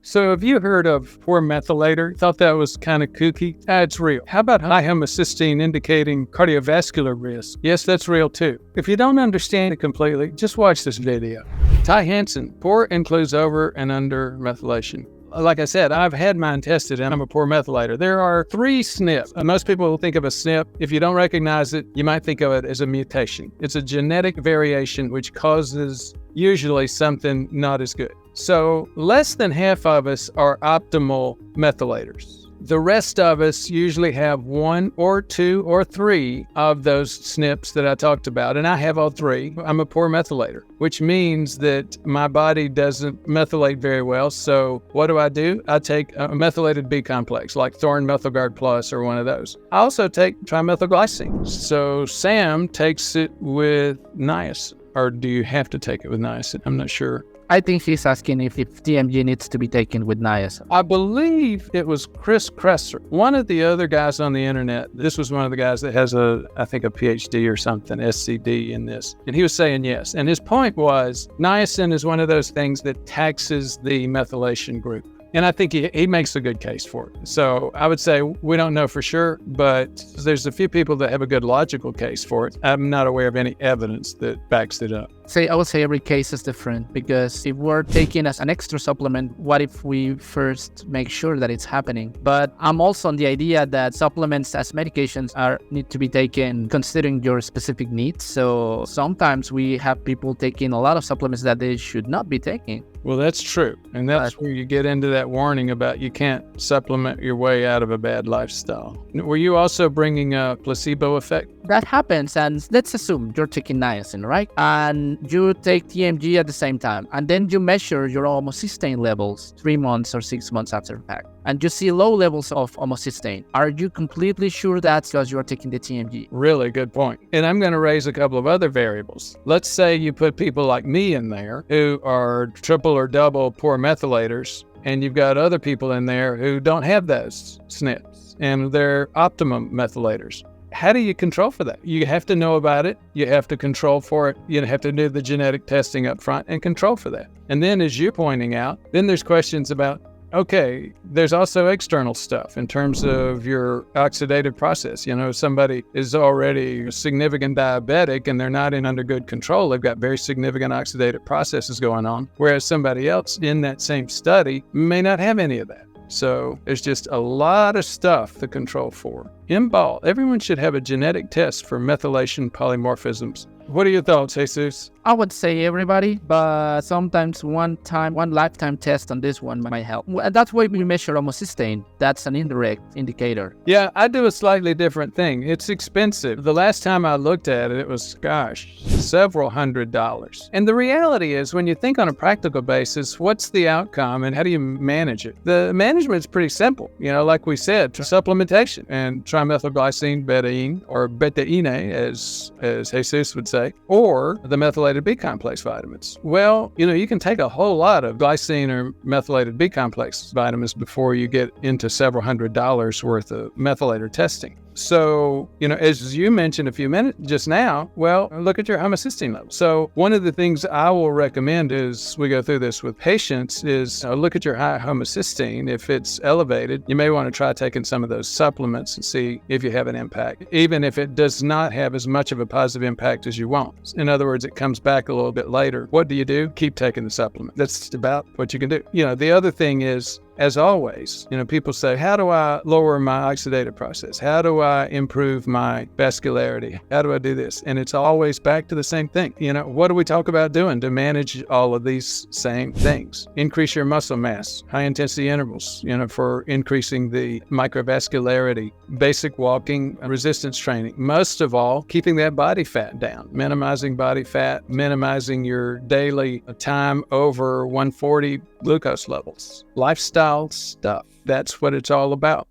So have you heard of poor methylator? Thought that was kind of kooky? It's real. How about high homocysteine indicating cardiovascular risk? Yes, that's real too. If you don't understand it completely, just watch this video. Ty Hansen, poor includes over and under methylation. Like I said, I've had mine tested and I'm a poor methylator. There are 3 SNPs. Most people will think of a SNP. If you don't recognize it, you might think of it as a mutation. It's a genetic variation which causes usually something not as good. So less than half of us are optimal methylators. The rest of us usually have 1 or 2 or 3 of those SNPs that I talked about, and I have all 3. I'm a poor methylator, which means that my body doesn't methylate very well. So what do? I take a methylated B complex, like Thorn Methylguard Plus or one of those. I also take trimethylglycine. So Sam takes it with niacin. Or do you have to take it with niacin? I'm not sure. I think he's asking if TMG needs to be taken with niacin. I believe it was Chris Kresser, one of the other guys on the internet. This was one of the guys that has I think a PhD or something, SCD in this. And he was saying yes. And his point was niacin is one of those things that taxes the methylation group. And I think he makes a good case for it. So I would say we don't know for sure, but there's a few people that have a good logical case for it. I'm not aware of any evidence that backs it up. I would say every case is different, because if we're taking as an extra supplement, what if we first make sure that it's happening? But I'm also on the idea that supplements as medications need to be taken considering your specific needs. So sometimes we have people taking a lot of supplements that they should not be taking. Well, that's true. And that's where you get into that warning about you can't supplement your way out of a bad lifestyle. Were you also bringing a placebo effect? That happens, and let's assume you're taking niacin, right? And you take TMG at the same time, and then you measure your homocysteine levels 3 months or 6 months after the fact, and you see low levels of homocysteine. Are you completely sure that's because you are taking the TMG? Really good point. And I'm going to raise a couple of other variables. Let's say you put people like me in there who are triple or double poor methylators, and you've got other people in there who don't have those SNPs, and they're optimum methylators. How do you control for that? You have to know about it. You have to control for it. You have to do the genetic testing up front and control for that. And then, as you're pointing out, then there's questions about, okay, there's also external stuff in terms of your oxidative process. You know, somebody is already a significant diabetic and they're not under good control. They've got very significant oxidative processes going on, whereas somebody else in that same study may not have any of that. So there's just a lot of stuff to control for. In ball, everyone should have a genetic test for methylation polymorphisms. What are your thoughts, Jesus? I would say everybody, but sometimes one lifetime test on this one might help. That's why we measure homocysteine. That's an indirect indicator. Yeah, I do a slightly different thing. It's expensive. The last time I looked at it, it was, several $100s. And the reality is, when you think on a practical basis, what's the outcome and how do you manage it? The management is pretty simple. You know, like we said, supplementation and trimethylglycine betaine, or betaine, as Jesus would say, or the methylated B complex vitamins. Well, you know, you can take a whole lot of glycine or methylated B complex vitamins before you get into several $100s worth of methylator testing. So, you know, as you mentioned a few minutes just now, well, look at your homocysteine level. So one of the things I will recommend as we go through this with patients is look at your high homocysteine. If it's elevated, you may want to try taking some of those supplements and see if you have an impact, even if it does not have as much of a positive impact as you want. In other words, it comes back a little bit later. What do? Keep taking the supplement. That's about what you can do. You know, the other thing is, as always, you know, people say, how do I lower my oxidative process? How do I improve my vascularity? How do I do this? And it's always back to the same thing. You know, what do we talk about doing to manage all of these same things? Increase your muscle mass, high intensity intervals, you know, for increasing the microvascularity, basic walking, resistance training. Most of all, keeping that body fat down, minimizing body fat, minimizing your daily time over 140 glucose levels. Lifestyle stuff. That's what it's all about.